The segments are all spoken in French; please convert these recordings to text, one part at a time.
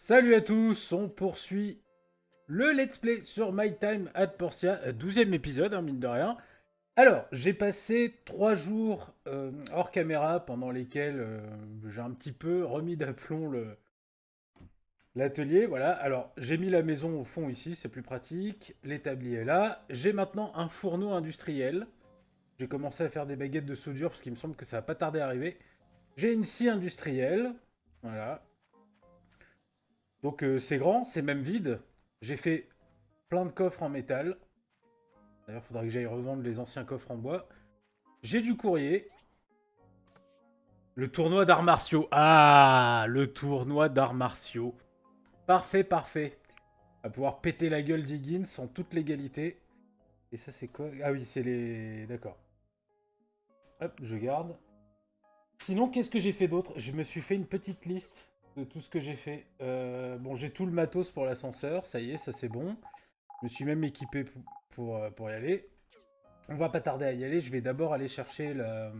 Salut à tous, on poursuit le let's play sur My Time at Portia, 12e épisode, mine de rien. Alors, j'ai passé 3 jours hors caméra pendant lesquels j'ai un petit peu remis d'aplomb l'atelier. Voilà, alors j'ai mis la maison au fond ici, c'est plus pratique. L'établi est là. J'ai maintenant un fourneau industriel. J'ai commencé à faire des baguettes de soudure parce qu'il me semble que ça va pas tarder à arriver. J'ai une scie industrielle. Voilà. Donc c'est grand, c'est même vide. J'ai fait plein de coffres en métal. D'ailleurs, il faudra que j'aille revendre les anciens coffres en bois. J'ai du courrier. Le tournoi d'arts martiaux. Ah, le tournoi d'arts martiaux. Parfait, parfait. À pouvoir péter la gueule d'Higgins en toute légalité. Et ça, c'est quoi? Ah oui, c'est les... D'accord. Hop, je garde. Sinon, qu'est-ce que j'ai fait d'autre? Je me suis fait une petite liste de tout ce que j'ai fait. Bon, j'ai tout le matos pour l'ascenseur. Ça y est, ça c'est bon. Je me suis même équipé pour y aller. On va pas tarder à y aller. Je vais d'abord aller chercher la...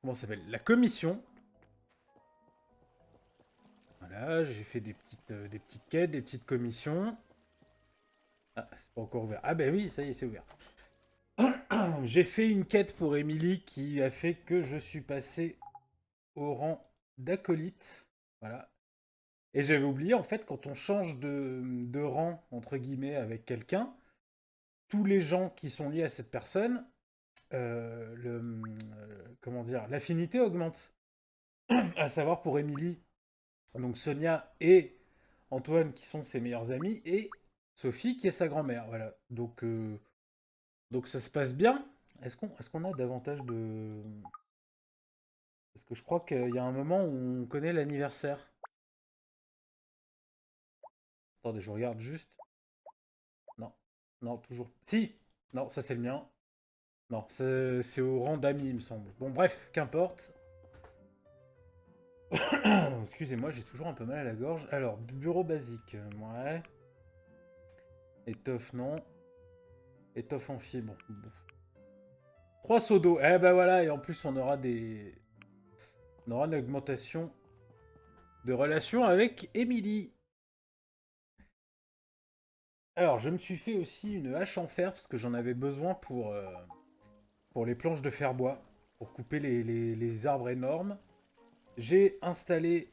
Comment ça s'appelle? La commission. Voilà, j'ai fait des petites quêtes, des petites commissions. Ah, c'est pas encore ouvert. Ah ben oui, ça y est, c'est ouvert. J'ai fait une quête pour Emily qui a fait que je suis passé au rang d'acolyte. Voilà. Et j'avais oublié, en fait, quand on change de rang, entre guillemets, avec quelqu'un, tous les gens qui sont liés à cette personne, comment dire, l'affinité augmente. À savoir pour Emily, donc Sonia et Antoine qui sont ses meilleurs amis, et Sophie qui est sa grand-mère. Voilà. Donc ça se passe bien. Est-ce qu'on a davantage de... Parce que je crois qu'il y a un moment où on connaît l'anniversaire. Attendez, je regarde juste. Non. Non, toujours. Si. Non, ça c'est le mien. Non, c'est au rang d'ami, il me semble. Bon, bref, qu'importe. Excusez-moi, j'ai toujours un peu mal à la gorge. Alors, bureau basique. Ouais. Étoffe, non. Étoffe en fibre. Bon. 3 seaux d'eau. Eh ben voilà, et en plus on aura une augmentation de relation avec Emily. Alors, je me suis fait aussi une hache en fer parce que j'en avais besoin pour les planches de fer-bois, pour couper les arbres énormes. J'ai installé,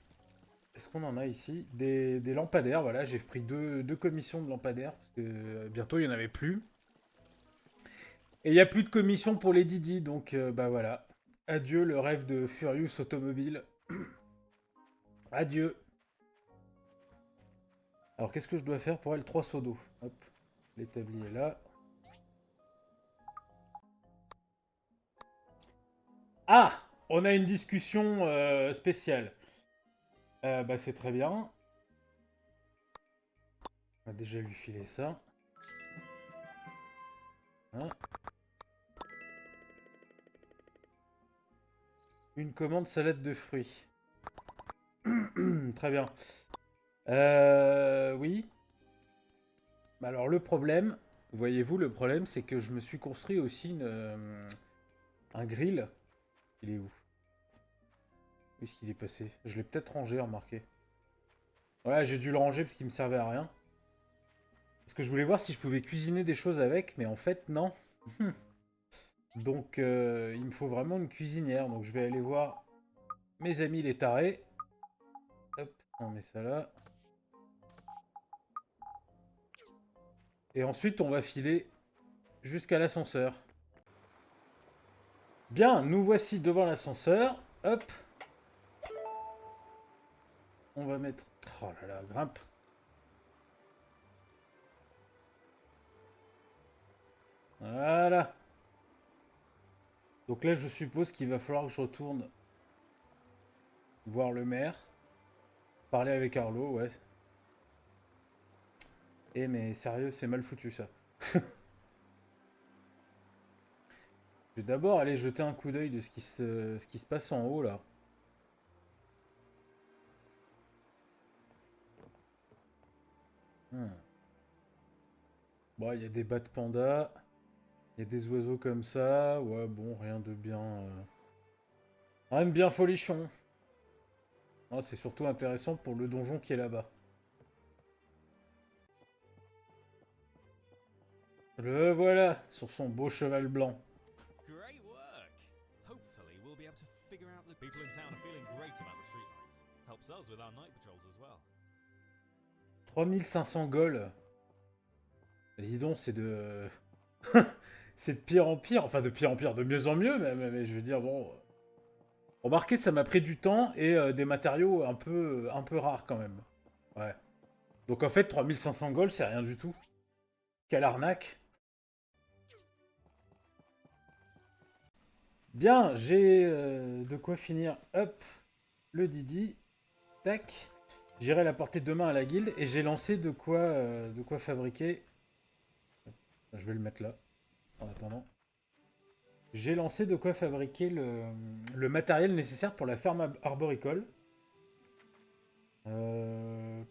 est-ce qu'on en a ici? Des lampadaires, voilà, j'ai pris deux commissions de lampadaires parce que bientôt il n'y en avait plus. Et il n'y a plus de commission pour les Didi, donc bah voilà. Adieu le rêve de Furious Automobile. Adieu. Alors qu'est-ce que je dois faire pour elle? 3 seaux d'eau. Hop, l'établi est là. Ah, on a une discussion spéciale. Bah c'est très bien. On va déjà lui filer ça. Hein. Une commande salade de fruits. Très bien. Oui. Bah alors le problème, voyez-vous, le problème c'est que je me suis construit aussi un grill. Il est où? Où est-ce qu'il est passé? Je l'ai peut-être rangé, remarqué. Ouais, j'ai dû le ranger parce qu'il me servait à rien. Parce que je voulais voir si je pouvais cuisiner des choses avec, mais en fait non. Donc il me faut vraiment une cuisinière. Donc je vais aller voir mes amis les tarés. Hop, on met ça là. Et ensuite on va filer jusqu'à l'ascenseur. Bien, nous voici devant l'ascenseur. Hop, on va mettre... Oh là là, grimpe. Voilà. Donc là, je suppose qu'il va falloir que je retourne voir le maire. Parler avec Arlo, ouais. Eh mais sérieux, c'est mal foutu ça. Je vais d'abord aller jeter un coup d'œil de ce qui se passe en haut là. Hmm. Bon, il y a des bats de panda. Il y a des oiseaux comme ça. Ouais, bon, rien de bien... Rien de bien folichon. Oh, c'est surtout intéressant pour le donjon qui est là-bas. Le voilà, sur son beau cheval blanc. Great work! Hopefully, we'll be able to figure out the people in town are feeling great about the streetlights. Helps us with our night patrols as well. 3500 gold. Dis donc, c'est de... c'est de pire en pire. Enfin, de pire en pire, de mieux en mieux, mais je veux dire, bon... Remarquez, ça m'a pris du temps et des matériaux un peu rares quand même. Ouais. Donc en fait, 3500 gold, c'est rien du tout. Quelle arnaque. Bien, j'ai de quoi finir. Hop, le Didi. Tac. J'irai la porter demain à la guilde et j'ai lancé de quoi fabriquer. Je vais le mettre là, en attendant. J'ai lancé de quoi fabriquer le matériel nécessaire pour la ferme arboricole. Je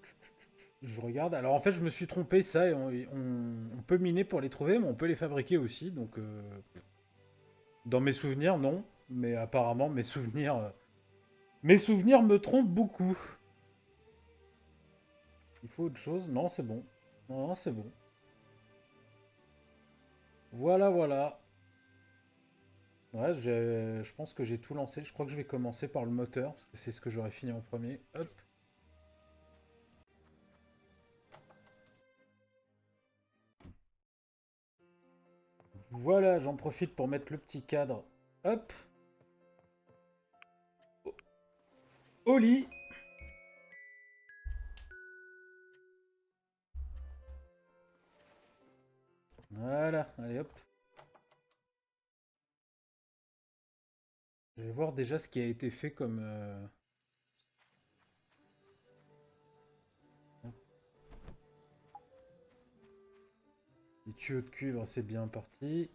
regarde. Alors en fait, je me suis trompé, ça, et on peut miner pour les trouver, mais on peut les fabriquer aussi. Donc, dans mes souvenirs, non. Mais apparemment, mes souvenirs me trompent beaucoup. Il faut autre chose? Non, c'est bon. Non, c'est bon. Voilà, voilà. Ouais, je pense que j'ai tout lancé. Je crois que je vais commencer par le moteur, parce que c'est ce que j'aurais fini en premier. Hop. Voilà, j'en profite pour mettre le petit cadre. Hop. Au lit. Voilà, allez hop. Je vais voir déjà ce qui a été fait comme... Les tuyaux de cuivre, c'est bien parti.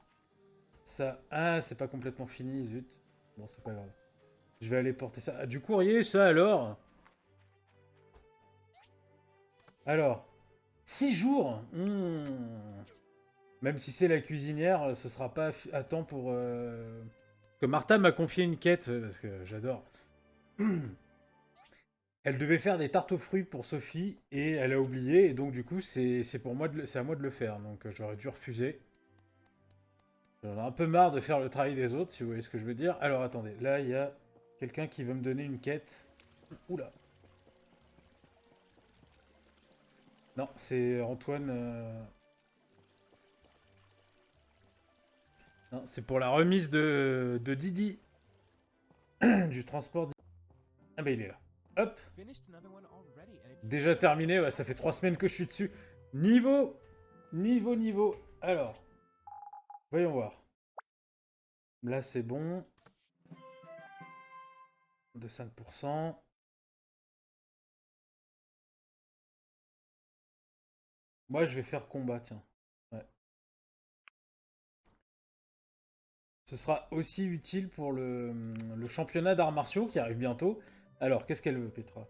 Ça... Ah, c'est pas complètement fini, zut. Bon, c'est pas grave. Je vais aller porter ça. Ah, du courrier, ça alors? Alors, 6 jours. Même si c'est la cuisinière, ce sera pas à temps pour... Que Martha m'a confié une quête, parce que j'adore. Elle devait faire des tartes aux fruits pour Sophie, et elle a oublié, et donc du coup, c'est pour moi c'est à moi de le faire. Donc j'aurais dû refuser. J'en ai un peu marre de faire le travail des autres, si vous voyez ce que je veux dire. Alors attendez, là il y a quelqu'un qui veut me donner une quête. Oula. Non, c'est Antoine. Non, c'est pour la remise de Didi. Du transport. Ah bah il est là. Hop. Déjà terminé, ouais, ça fait 3 semaines que je suis dessus. Niveau. Niveau. Alors, voyons voir. Là c'est bon. De 5%. Moi je vais faire combat, tiens. Ouais. Ce sera aussi utile pour le championnat d'arts martiaux qui arrive bientôt. Alors, qu'est-ce qu'elle veut, Petra?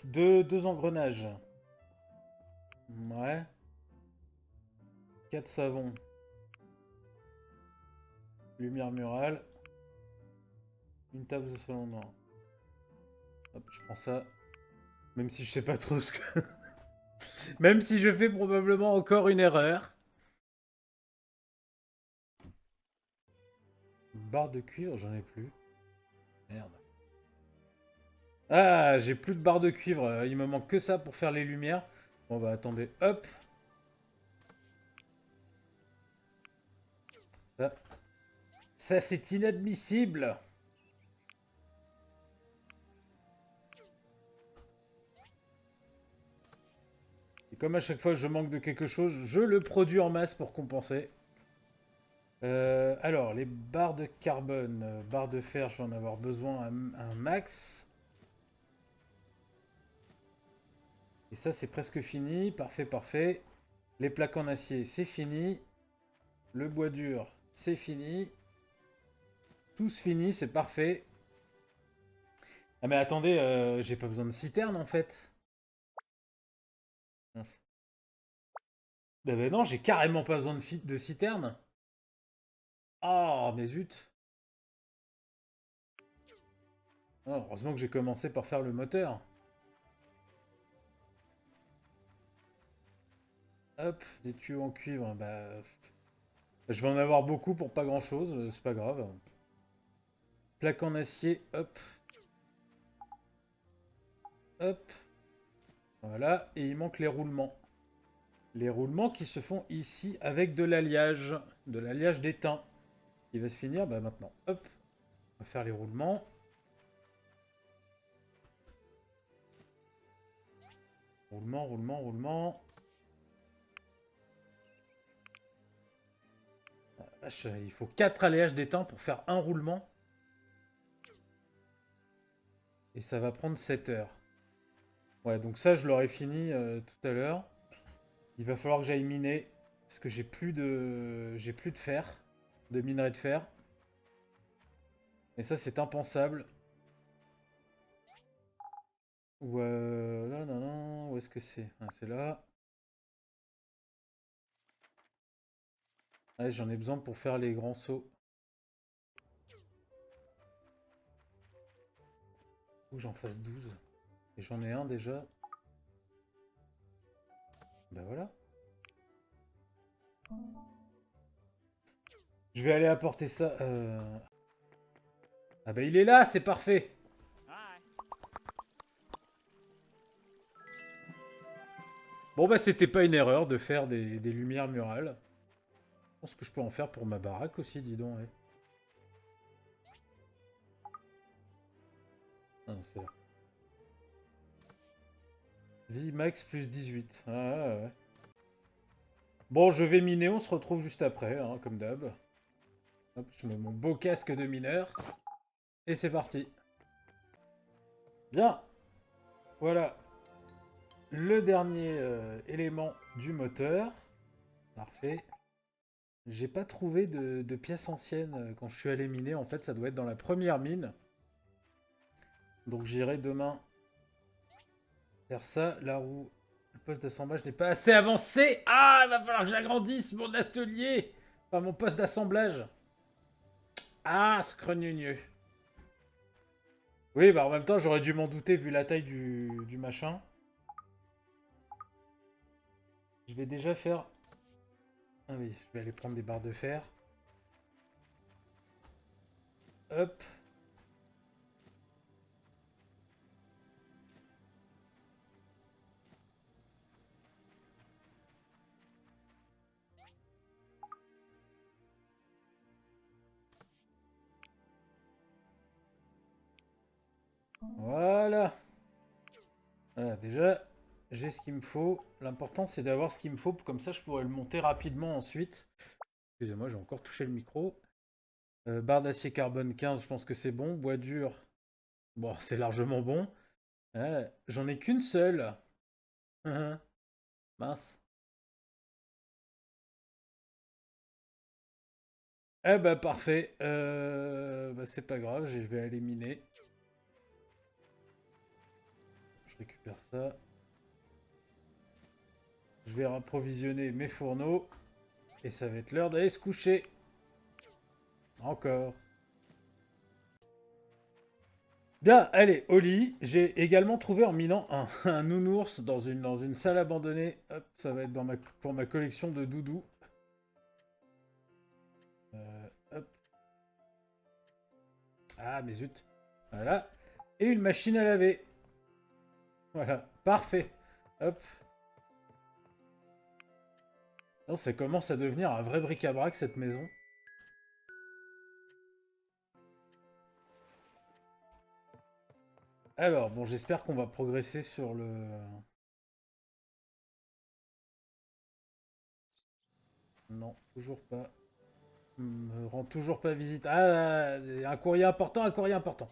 Deux engrenages. Ouais. 4 savons. Lumière murale. Une table de salon noir. Hop, je prends ça. Même si je sais pas trop ce que... Même si je fais probablement encore une erreur. Barre de cuivre, j'en ai plus. Merde. Ah, j'ai plus de barre de cuivre. Il me manque que ça pour faire les lumières. Bon bah attendez, hop. Ça c'est inadmissible. Et comme à chaque fois je manque de quelque chose, je le produis en masse pour compenser. Alors, les barres de carbone, barres de fer, je vais en avoir besoin un max. Et ça, c'est presque fini. Parfait, parfait. Les plaques en acier, c'est fini. Le bois dur, c'est fini. Tous finis, c'est parfait. Ah mais attendez, j'ai pas besoin de citerne en fait. Mince. Bah, non, j'ai carrément pas besoin de citerne. Ah, mais zut. Oh, heureusement que j'ai commencé par faire le moteur. Hop, des tuyaux en cuivre. Bah, je vais en avoir beaucoup pour pas grand chose, c'est pas grave. Plaque en acier, hop. Hop. Voilà, et il manque les roulements. Les roulements qui se font ici avec de l'alliage d'étain. Il va se finir bah, maintenant. Hop, on va faire les roulements. Roulement, roulement, roulement. Vache, il faut 4 alliages d'étain pour faire un roulement. Et ça va prendre 7 heures. Ouais, donc ça, je l'aurai fini tout à l'heure. Il va falloir que j'aille miner. Parce que j'ai plus de fer. De minerai de fer. Et ça, c'est impensable. Ou là, non, non. Où est-ce que c'est? Ah, c'est là. Ouais, j'en ai besoin pour faire les grands sauts. Faut que j'en fasse 12. Et j'en ai un déjà. Bah voilà. Je vais aller apporter ça. Ah bah il est là, c'est parfait. Bon bah c'était pas une erreur de faire des lumières murales. Je pense que je peux en faire pour ma baraque aussi, dis donc. Ouais. Ah non, c'est là. Vie max plus 18. Ah, ouais, ouais. Bon, je vais miner, on se retrouve juste après, hein, comme d'hab. Hop, je mets mon beau casque de mineur. Et c'est parti. Bien. Voilà. Le dernier élément du moteur. Parfait. J'ai pas trouvé de pièces anciennes quand je suis allé miner. En fait, ça doit être dans la première mine. Donc j'irai demain faire ça. La roue, le poste d'assemblage n'est pas assez avancé. Ah, il va falloir que j'agrandisse mon atelier. Enfin, mon poste d'assemblage. Ah, scrogneux. Oui, bah en même temps, j'aurais dû m'en douter vu la taille du machin. Je vais déjà faire... Ah oui, je vais aller prendre des barres de fer. Hop. Voilà. Voilà, déjà, j'ai ce qu'il me faut. L'important, c'est d'avoir ce qu'il me faut. Comme ça, je pourrais le monter rapidement ensuite. Excusez-moi, j'ai encore touché le micro. Barre d'acier carbone 15, je pense que c'est bon. Bois dur, bon, c'est largement bon. J'en ai qu'une seule. Mince. Eh bah parfait. Bah, c'est pas grave, je vais aller miner. Je récupère ça. Je vais approvisionner mes fourneaux. Et ça va être l'heure d'aller se coucher. Encore. Bien, allez, au lit. J'ai également trouvé en minant un nounours dans une salle abandonnée. Hop, ça va être pour ma collection de doudous. Hop. Ah, mais zut. Voilà. Et une machine à laver. Voilà, parfait. Hop. Non, ça commence à devenir un vrai bric-à-brac, cette maison. Alors, bon, j'espère qu'on va progresser sur le... Non, toujours pas. Me rend toujours pas visite. Ah, un courrier important, un courrier important.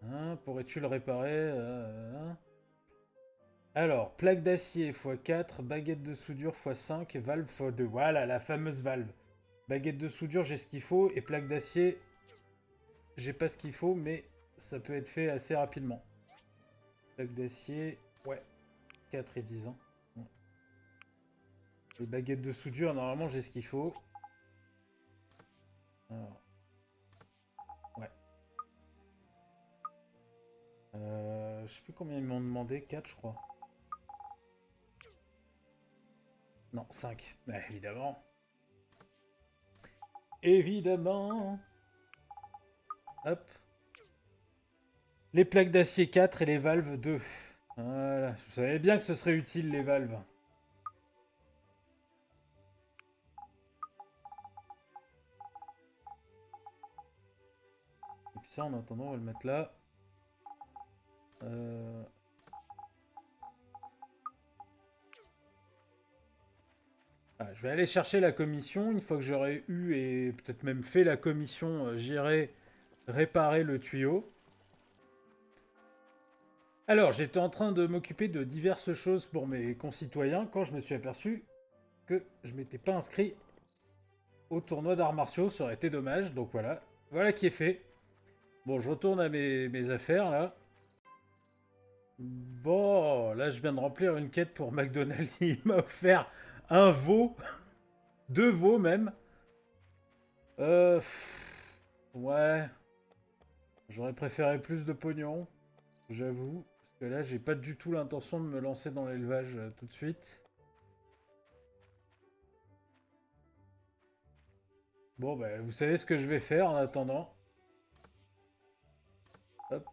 Hein, pourrais-tu le réparer hein. Alors, plaque d'acier x4, baguette de soudure x5, valve x2. Voilà, la fameuse valve. Baguette de soudure, j'ai ce qu'il faut. Et plaque d'acier, j'ai pas ce qu'il faut, mais ça peut être fait assez rapidement. Plaque d'acier, ouais, 4 et 10 ans. Bon. Les baguettes de soudure, normalement, j'ai ce qu'il faut. Alors. Je sais plus combien ils m'ont demandé, 4 je crois. Non, 5. Bah, évidemment. Évidemment. Hop. Les plaques d'acier 4 et les valves 2. Voilà. Je savais bien que ce serait utile les valves. Et puis ça, en attendant, on va le mettre là. Ah, je vais aller chercher la commission. Une fois que j'aurai eu et peut-être même fait la commission, j'irai réparer le tuyau. Alors, j'étais en train de m'occuper de diverses choses pour mes concitoyens quand je me suis aperçu que je m'étais pas inscrit au tournoi d'arts martiaux. Ça aurait été dommage. Donc voilà. Voilà qui est fait. Bon, je retourne à mes affaires là. Bon, là je viens de remplir une quête pour McDonald's. Il m'a offert un veau. 2 veaux même. Ouais. J'aurais préféré plus de pognon. J'avoue. Parce que là, j'ai pas du tout l'intention de me lancer dans l'élevage tout de suite. Bon, bah, vous savez ce que je vais faire en attendant. Hop.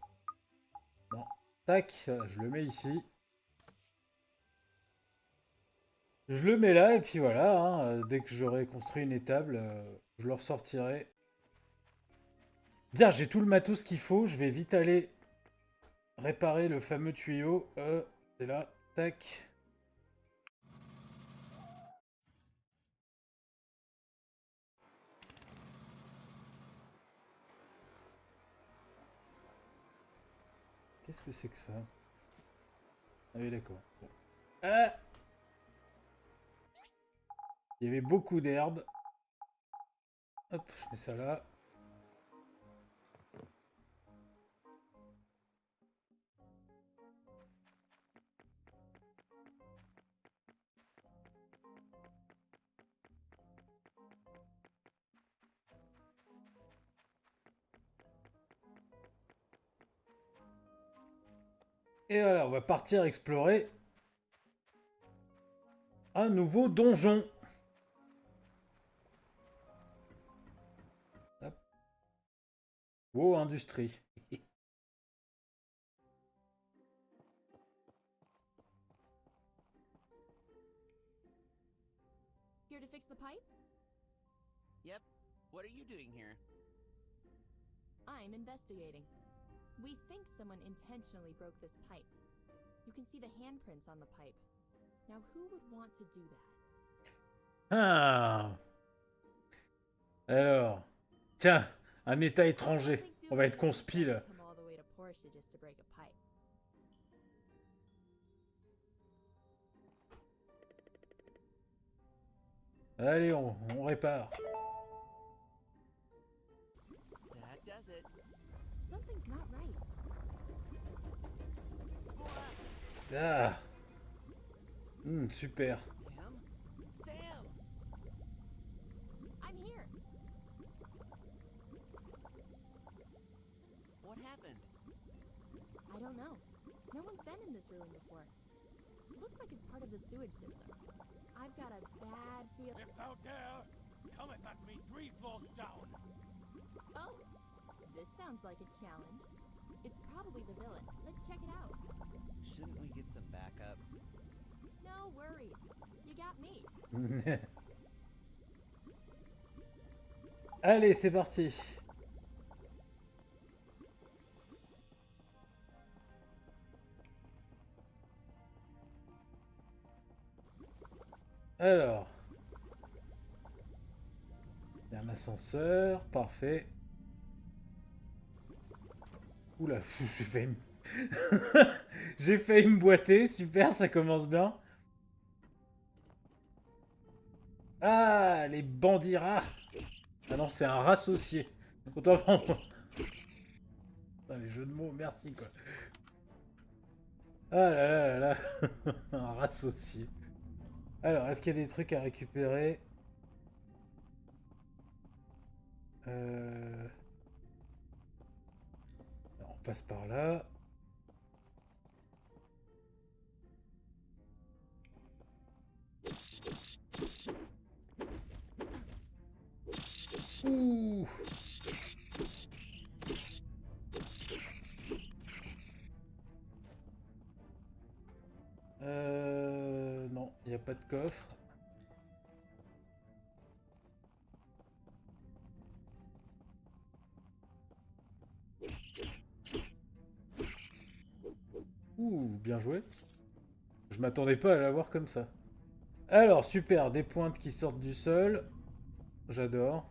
Non. Tac. Voilà, je le mets ici. Je le mets là, et puis voilà. Hein, dès que j'aurai construit une étable, je le ressortirai. Bien, j'ai tout le matos qu'il faut. Je vais vite aller réparer le fameux tuyau. C'est là. Tac. Qu'est-ce que c'est que ça? Ah oui, d'accord. Bon. Ah, il y avait beaucoup d'herbes. Hop, je mets ça là. Et voilà, on va partir explorer un nouveau donjon. Hop. Wow, industrie. Here to fix the pipe? Yep. What are you doing here? I'm investigating. We think someone intentionally broke this pipe. You can see the handprints on the pipe. Now, who would want to do that? Ah. Alors. Tiens, un état étranger. On va être conspi là. Come all the way to Portia just to break a pipe. Allez, on répare. That does it. Something's not right. Ah. Super. Sam? Sam! I'm here. What happened? I don't know. No one's been in this ruin before. Looks like it's part of the sewage system. I've got a bad feeling. If thou dare, cometh at me 3 floors down. Oh, this sounds like a challenge. It's probably the villain. Let's check it out. Shouldn't we get some backup? No worries. You got me. Allez, c'est parti. Alors. Il y a un ascenseur, parfait. Oula, j'ai failli me... j'ai failli me boiter, super, ça commence bien. Ah, les bandits rats. Ah non, c'est un rassocié. Autant pour moi. Putain, les jeux de mots, merci quoi. Ah là là là là. Un rassocié. Alors, est-ce qu'il y a des trucs à récupérer? On passe par là. a pas de coffre. Ouh, bien joué. Je m'attendais pas à l'avoir comme ça. Alors, super, des pointes qui sortent du sol. J'adore.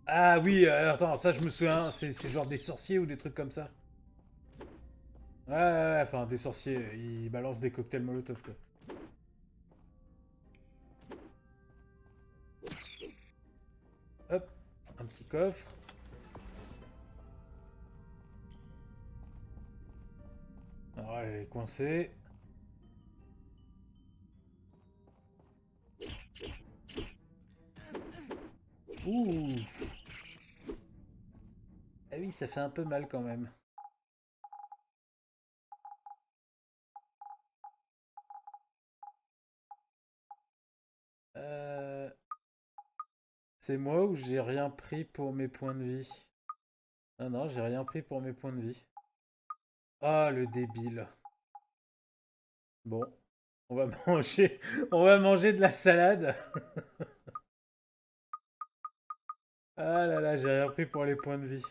Ah oui, attends, ça je me souviens, c'est genre des sorciers ou des trucs comme ça. Ouais, ouais, ouais, enfin des sorciers, ils balancent des cocktails Molotov quoi. Hop, un petit coffre. Alors elle est coincée. Ouh. Ah oui, ça fait un peu mal quand même. Euh... C'est moi ou j'ai rien pris pour mes points de vie? Ah non, j'ai rien pris pour mes points de vie. Ah, le débile. Bon, on va manger, on va manger de la salade. Ah là là, j'ai rien pris pour les points de vie.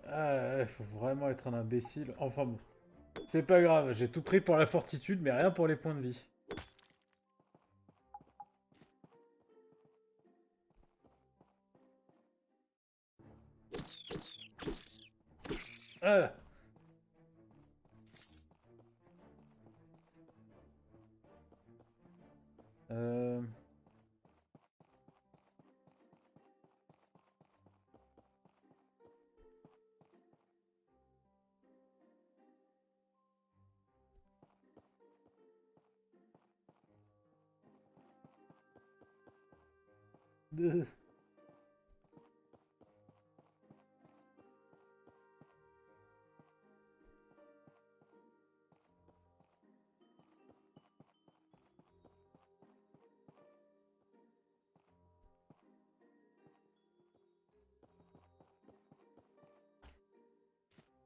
Ah ouais, faut vraiment être un imbécile. Enfin bon, c'est pas grave, j'ai tout pris pour la fortitude, mais rien pour les points de vie. Voilà. Euh...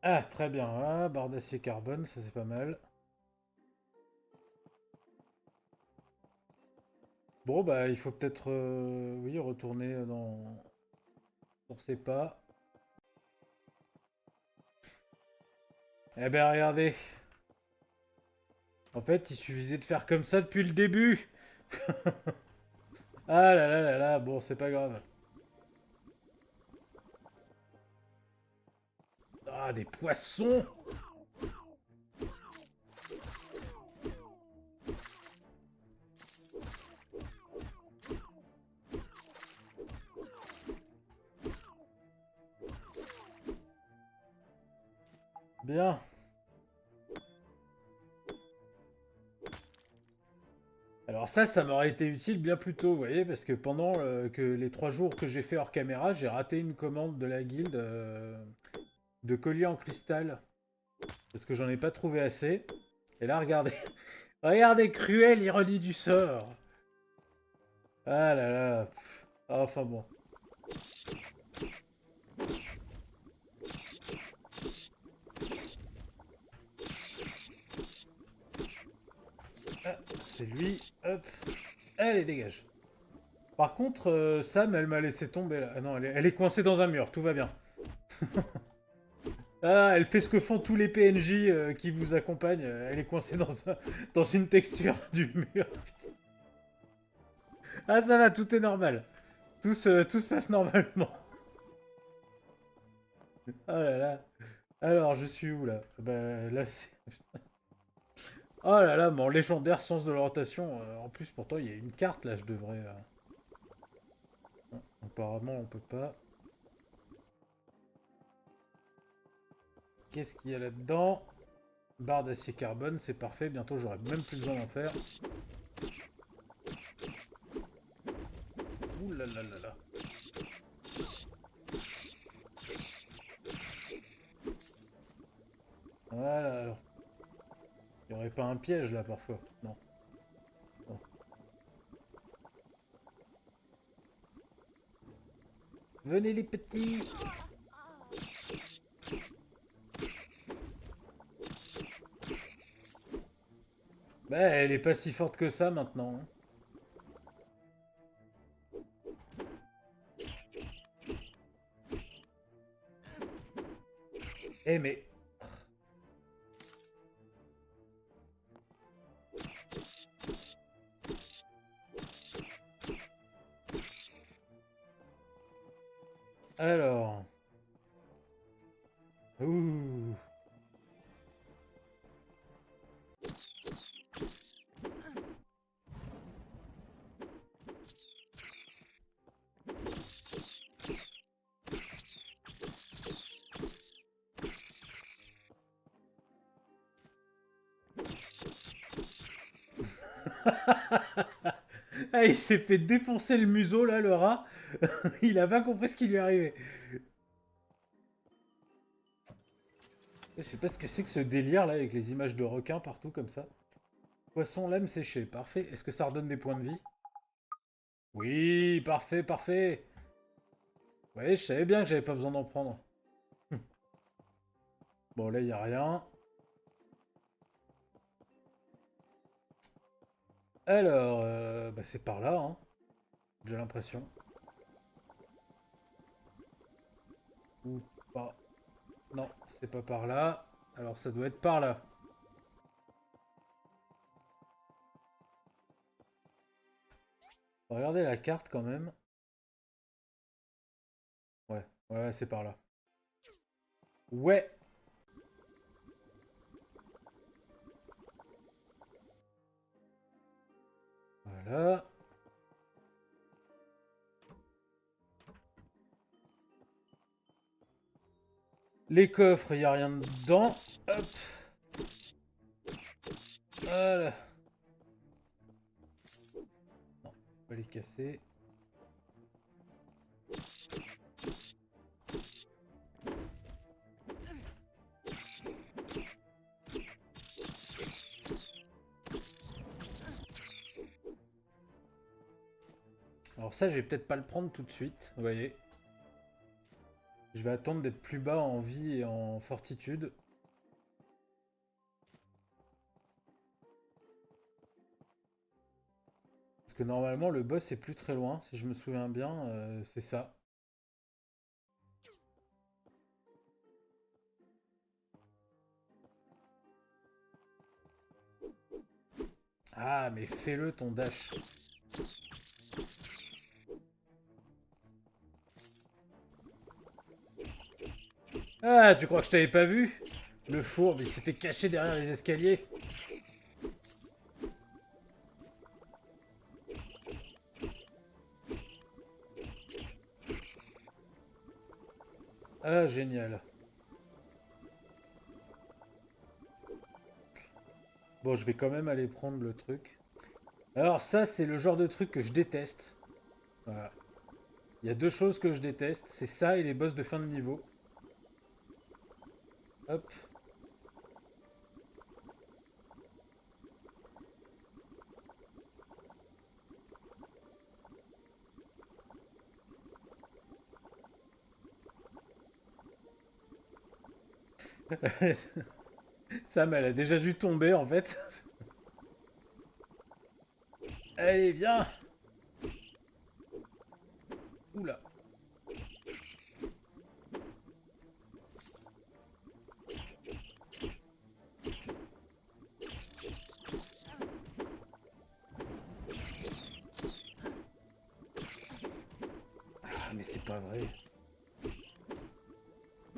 Ah, très bien. Ah, barre d'acier carbone, ça c'est pas mal. Bon, bah, il faut peut-être, oui, retourner dans... sur ses pas. Eh ben, regardez. En fait, il suffisait de faire comme ça depuis le début. Ah là là là là, bon, c'est pas grave. Ah, des poissons! Bien. Alors ça m'aurait été utile bien plus tôt, vous voyez, parce que pendant que les 3 jours que j'ai fait hors caméra, j'ai raté une commande de la guilde de collier en cristal. Parce que j'en ai pas trouvé assez. Et là, regardez. Regardez, cruelle ironie du sort. Ah là là. Enfin bon. Ah, c'est lui. Hop. Allez, dégage. Par contre, Sam, elle m'a laissé tomber là. Ah non, elle est coincée dans un mur, tout va bien. Ah, elle fait ce que font tous les PNJ qui vous accompagnent. Elle est coincée dans une texture du mur. Putain. Ah, ça va, tout est normal. Tout se passe normalement. Oh là là. Alors, je suis où là? Bah, là, c'est... Oh là là, mon légendaire sens de l'orientation. En plus, pourtant, il y a une carte là, je devrais... Non, apparemment, on peut pas. Qu'est-ce qu'il y a là-dedans? Barre d'acier carbone, c'est parfait. Bientôt, j'aurai même plus besoin d'en faire. Ouh là là là là. Voilà, alors. Il n'y aurait pas un piège là parfois? Non. Bon. Venez les petits! Bah, elle est pas si forte que ça maintenant. Hein. Eh mais... Alors... Ouh... Ah, il s'est fait défoncer le museau là, le rat. Il a pas compris ce qui lui arrivait. Je sais pas ce que c'est que ce délire là avec les images de requins partout comme ça. Poisson, lame séchée, parfait. Est-ce que ça redonne des points de vie? Oui, parfait, parfait. Ouais, je savais bien que j'avais pas besoin d'en prendre. Bon, là, il y a rien. Alors, bah, c'est par là, hein. J'ai l'impression. Ou pas. Non, c'est pas par là. Alors, ça doit être par là. Regardez la carte quand même. Ouais, ouais, c'est par là. Ouais. Voilà. Les coffres, il n'y a rien dedans. Hop. Voilà. Non, on va les casser. Alors ça, je vais peut-être pas le prendre tout de suite, vous voyez. Je vais attendre d'être plus bas en vie et en fortitude. Parce que normalement, le boss est plus très loin, si je me souviens bien, c'est ça. Ah, mais fais-le ton dash. Ah, tu crois que je t'avais pas vu? Le fourbe, il s'était caché derrière les escaliers. Ah, génial. Bon, je vais quand même aller prendre le truc. Alors ça, c'est le genre de truc que je déteste. Voilà. Il y a deux choses que je déteste, c'est ça et les boss de fin de niveau. Hop. Sam, elle a déjà dû tomber en fait. Allez, viens. Oula. Ah, mais c'est pas vrai.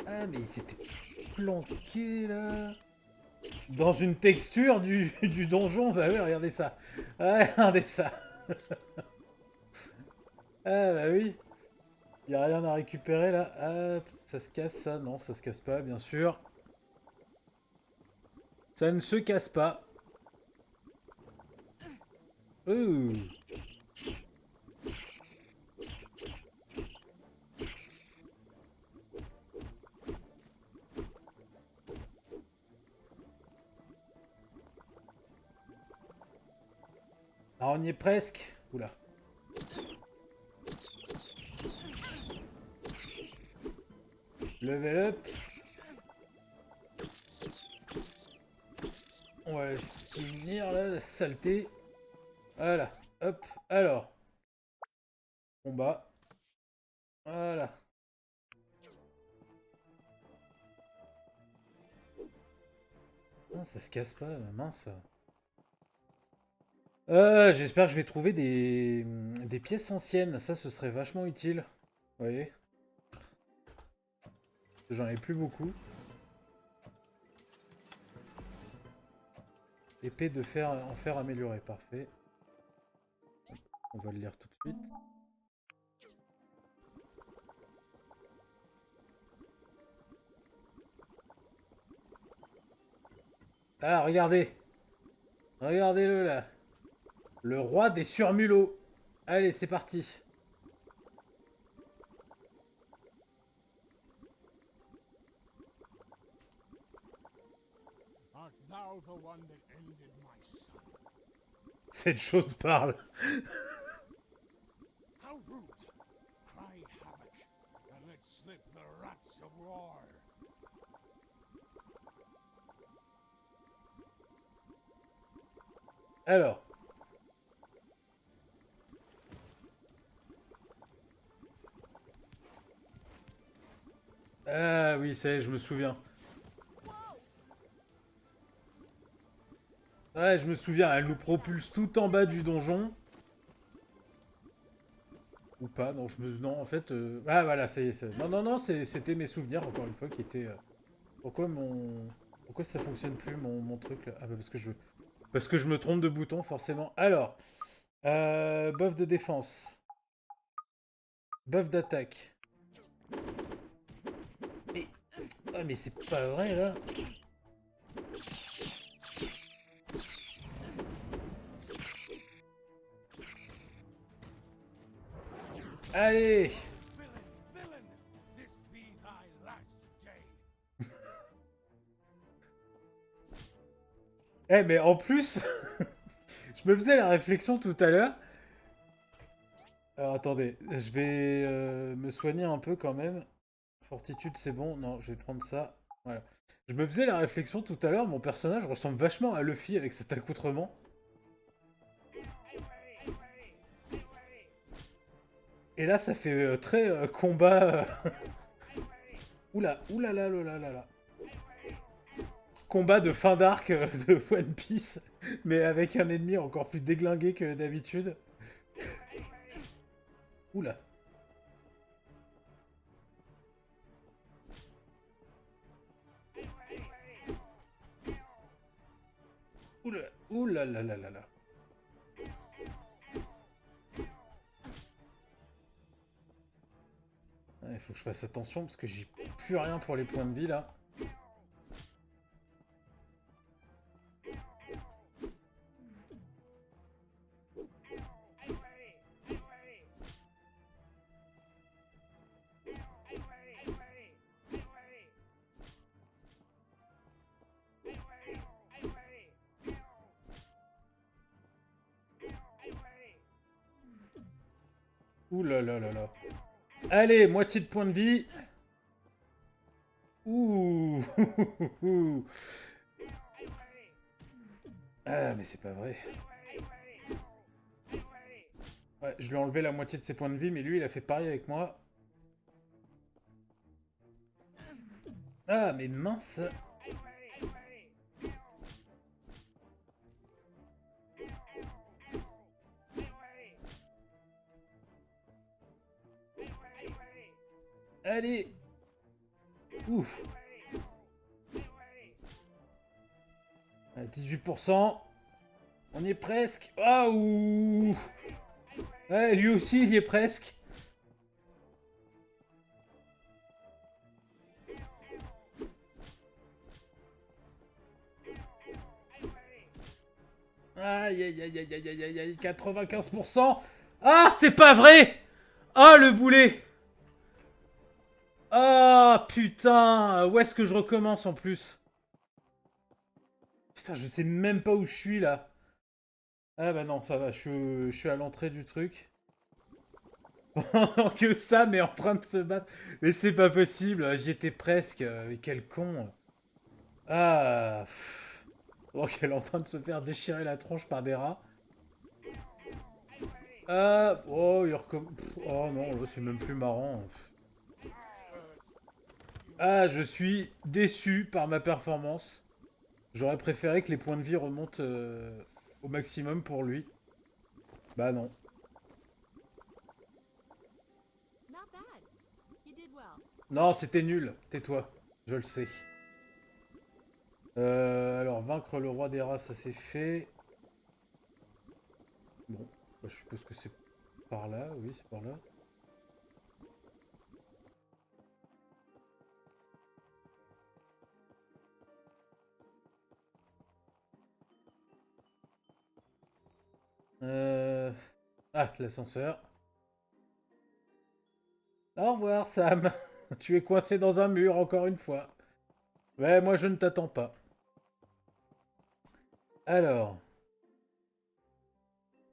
Ah, mais il s'était planqué là. Dans une texture du donjon. Bah oui, regardez ça. Ouais, regardez ça. Ah bah oui. Il a rien à récupérer là. Ah, ça se casse ça? Non, ça se casse pas, bien sûr. Ça ne se casse pas. Ouh. Ah, on y est presque. Oula. Level up. On va finir là, la saleté. Voilà, hop, alors. Combat. Voilà. Non, ça se casse pas, mince. J'espère que je vais trouver des pièces anciennes. Ça, ce serait vachement utile. Vous voyez? J'en ai plus beaucoup. Épée de fer en fer amélioré, parfait. On va le lire tout de suite. Ah, regardez! Regardez-le là! Le roi des surmulots! Allez, c'est parti! Art thou the one that ended my son? Cette chose parle! How rude! Cry havoc, and let slip the rats of war. Alors. Ah oui, ça y est, je me souviens. Ouais, je me souviens, elle nous propulse tout en bas du donjon. Ou pas, non, non, en fait... Ah voilà, ça y est. Non, non, non, c'était mes souvenirs, encore une fois, qui étaient... Pourquoi ça fonctionne plus, mon truc, là? Ah bah parce que je me trompe de bouton, forcément. Alors, buff de défense. Buff d'attaque. Mais... Ah, mais c'est pas vrai, là. Allez! Villain, villain! This be thy last day. Eh, mais en plus, je me faisais la réflexion tout à l'heure. Alors attendez, je vais me soigner un peu quand même. Fortitude, c'est bon. Non, je vais prendre ça. Voilà. Je me faisais la réflexion tout à l'heure, mon personnage ressemble vachement à Luffy avec cet accoutrement. Et là, ça fait très combat. Oula, oulala, oulala. Combat de fin d'arc de One Piece, mais avec un ennemi encore plus déglingué que d'habitude. Oula. Oula, oula là là là là. Il faut que je fasse attention parce que j'ai plus rien pour les points de vie là. Ouh là là là là. Allez, moitié de points de vie. Ouh. Ah, mais c'est pas vrai. Ouais, je lui ai enlevé la moitié de ses points de vie, mais lui, il a fait pareil avec moi. Ah, mais mince. Allez. Ouf. 18%. On y est presque. Ah, ouh. Ouais, lui aussi, il y est presque. Aïe, aïe, aïe, aïe, aïe, aïe, aïe, aïe, 95%. Ah, c'est pas vrai. Ah, le boulet. Ah, putain. Où est-ce que je recommence en plus? Putain, je sais même pas où je suis là. Ah bah non, ça va, je suis à l'entrée du truc. Que ça, mais en train de se battre. Mais c'est pas possible, j'y étais presque. Mais quel con. Ah. Pff. Oh, qu'elle est en train de se faire déchirer la tronche par des rats. Oh, il recommence. Oh non, là, c'est même plus marrant. Ah, je suis déçu par ma performance. J'aurais préféré que les points de vie remontent au maximum pour lui. Bah non. Not bad. You did well. Non, c'était nul. Tais-toi. Je le sais. Alors, vaincre le roi des rats, ça c'est fait. Bon, bah, je suppose que c'est par là. Oui, c'est par là. Ah, l'ascenseur. Au revoir, Sam. Tu es coincé dans un mur, encore une fois. Ouais, moi je ne t'attends pas. Alors,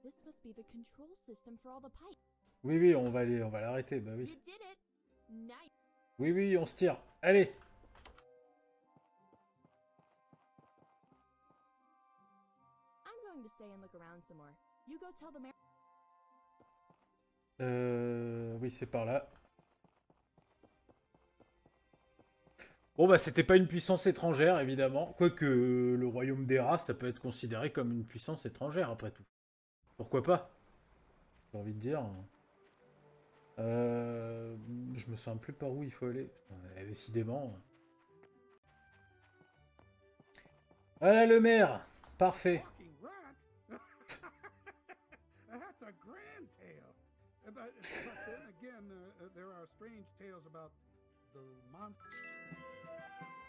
This must be the control system for all the pipes. oui, oui, on va l'arrêter, bah oui. You did it. Nice. Oui, oui, on se tire. Allez. I'm going to stay and look around some more. You go tell the mayor. Oui, c'est par là. Bon, bah, c'était pas une puissance étrangère, évidemment. Quoique le royaume des rats, ça peut être considéré comme une puissance étrangère, après tout. Pourquoi pas? J'ai envie de dire. Je me souviens plus par où il faut aller. Décidément. Voilà le maire. Parfait. Fucking rat? That's a grand tale. But then again, there are strange tales about the monster.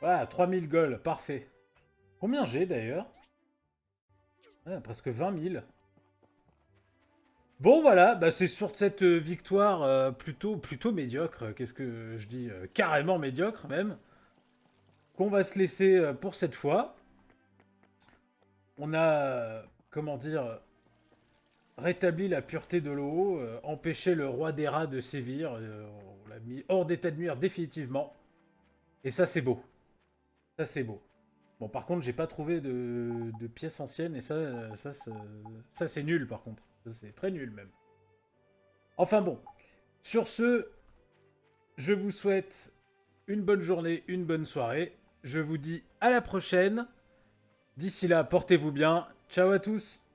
Voilà, 3000 gold. Parfait. Combien j'ai d'ailleurs? Presque 20 000. Bon voilà, bah, c'est sur cette victoire plutôt médiocre, qu'est-ce que je dis, carrément médiocre même, qu'on va se laisser pour cette fois. On a, comment dire, rétabli la pureté de l'eau, empêché le roi des rats de sévir, on l'a mis hors d'état de nuire définitivement. Et ça c'est beau. Ça c'est beau. Bon par contre j'ai pas trouvé de pièces anciennes et ça c'est nul par contre. Ça, c'est très nul même. Enfin bon, sur ce, je vous souhaite une bonne journée, une bonne soirée. Je vous dis à la prochaine. D'ici là, portez-vous bien. Ciao à tous.